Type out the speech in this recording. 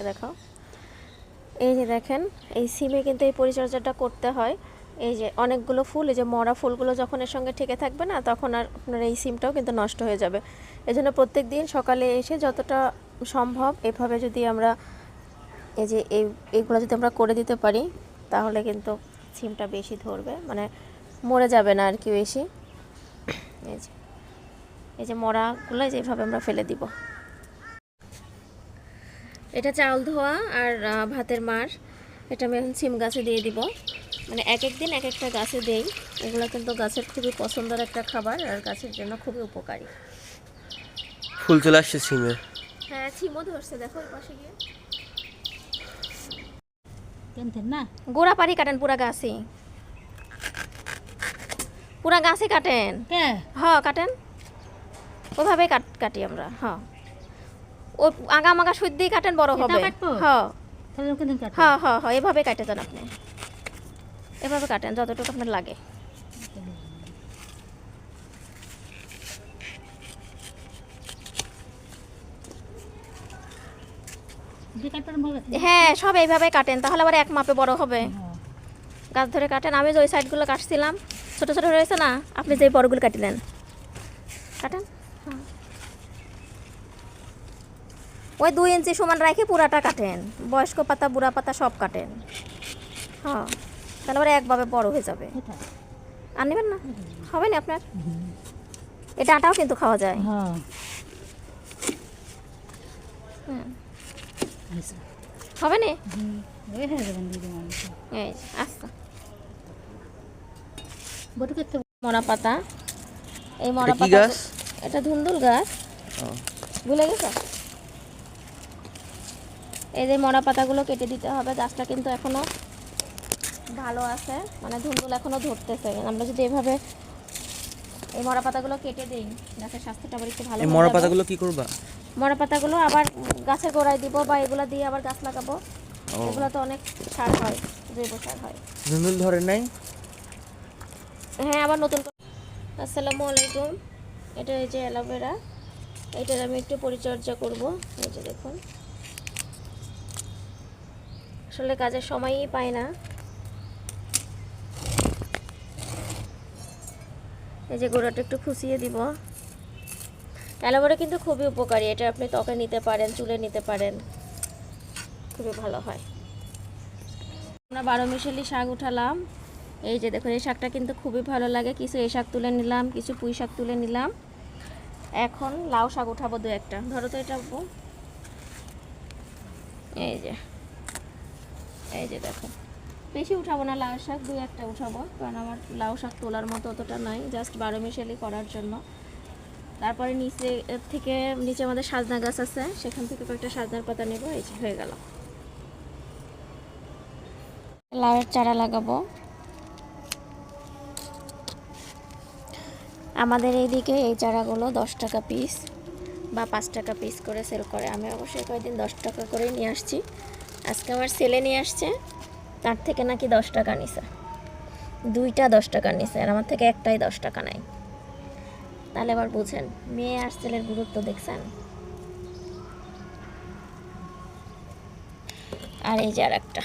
দেখাও। এই যে দেখেন, এই সিমে কিন্তু এই পরিচর্যাটা করতে হয়। এই যে অনেকগুলো ফুল, এই যে মরা ফুলগুলো যখন এর সঙ্গে ঠেকে থাকবে না, তখন আর আপনার এই সিমটাও কিন্তু নষ্ট হয়ে যাবে। এজন্য প্রত্যেক দিন সকালে এসে যতটা সম্ভব এভাবে যদি আমরা এই যে এইগুলো যদি আমরা করে দিতে পারি, তাহলে কিন্তু সিমটা বেশি ধরবে, মানে মরে যাবে না আর কি বেশি। এই যে মরাগুলো যেভাবে আমরা ফেলে দিব। এটা চাউল ধোয়া আর ভাতের মার, এটা আমি এখন সিম গাছে দিয়ে দিব। মানে এক এক দিন এক একটা গাছে দেই। এগুলো কিন্তু গাছের খুবই পছন্দের একটা খাবার আর গাছের জন্য খুবই উপকারী। ফুল চলে আসছে সিমে। হ্যাঁ, সিমও ধরছে, দেখো ওই পাশে গিয়ে। না গোড়া পাড়ি কাটেন, পুরা গাছে, পুরা গাছে কাটেন। হ্যাঁ কাটেন, ওইভাবেই কাটি আমরা। হ্যাঁ, ও আগা মাগা সুদ দিয়ে কাটেন, বড় হবে। হ্যাঁ হ্যাঁ হ্যাঁ হ্যাঁ, এভাবে কাটে যান আপনি, এভাবে কাটেন যতটুকু আপনার লাগে। হ্যাঁ, সব এইভাবে কাটেন, তাহলে আবার এক মাপে বড় হবে। গাছ ধরে কাটেন। আমি যে ওই সাইডগুলো কাটছিলাম, ছোটো ছোটো রয়েছে না, আপনি যে বড়গুলো কাটিলেন কাটেন। হ্যাঁ, ওই 2 ইঞ্চি সমান রেখে পুরাটা কাটেন, বয়স্ক পাতা বুড়া পাতা সব কাটেন। হ্যাঁ, তাহলে আবার একভাবে বড় হয়ে যাবে। আর নেবেন না, হবে না আপনার। এই ডাঁটাও কিন্তু খাওয়া যায়। হবে না, আচ্ছা। মরা পাতা, এই মরা পাতা, এটা ধুন্দুল গাছ, ভুলে গেছো। এই যে মরা পাতাগুলো কেটে দিতে হবে। গাছটা কিন্তু এখনো ভালো আছে, মানে ধুন্দুল এখনো ধরতেছে। আমরা যদি এভাবে এই মরা পাতাগুলো কেটে দিই, গাছের স্বাস্থ্যটা আবার একটু ভালো হবে। মরা পাতাগুলো কি করবা? মরা পাতাগুলো আবার গাছের গোড়ায় দিব, বা এগুলো দিয়ে আবার গাছ লাগাবো। এগুলো তো অনেক সার হয়, জৈব সার হয়। ধুন্দুল ধরে নাই? হ্যাঁ, আবার নতুন। আসসালামু আলাইকুম। এটা এই যে অ্যালোভেরা, এটার আমি একটু পরিচর্যা করব। এই যে দেখুন, আসলে কাজের সময়ই পাই না। এই যে গোড়াটা একটু খুশিয়ে দিব। অ্যালোভেরা কিন্তু খুবই উপকারী, এটা আপনি ত্বকে নিতে পারেন, চুলে নিতে পারেন, খুবই ভালো হয়। আমরা 12 মিশালি শাক উঠালাম। এই যে দেখুন, এই শাকটা কিন্তু খুবই ভালো লাগে। কিছু এই শাক তুলে নিলাম, কিছু পুঁই শাক তুলে নিলাম। এখন লাউ শাক উঠাবো 2-1টা। ধরো তো এটা। এই যে দেখো, বেশি উঠাবো না লাউ শাক, 2-1টা উঠাবো, কারণ আমার লাউ শাক তোলার মতো অতটা নাই, জাস্ট 12 মিশালি করার জন্য। তারপরে নিচে আমাদের সাজনা গাছ আছে, সেখান থেকে কয়েকটা সাজনার পাতা নেব। এই যে হয়ে গেল, লাউয়ের চারা লাগাবো। আমাদের এইদিকে এই চারাগুলো 10 টাকা পিস বা 5 টাকা পিস করে সেল করে। আমি অবশ্যই কয়েকদিন 10 টাকা করে নিয়ে আসছি। আজকে আমার ছেলে নিয়ে আসছে, তার থেকে নাকি 10 টাকা নিছে, 2টা 10 টাকা নিছে, আর আমার থেকে একটাই 10 টাকা নাই। তাহলে এবার বুঝেন মেয়ে আর ছেলের গুরুত্ব দেখছেন। আর এই যে আর একটা।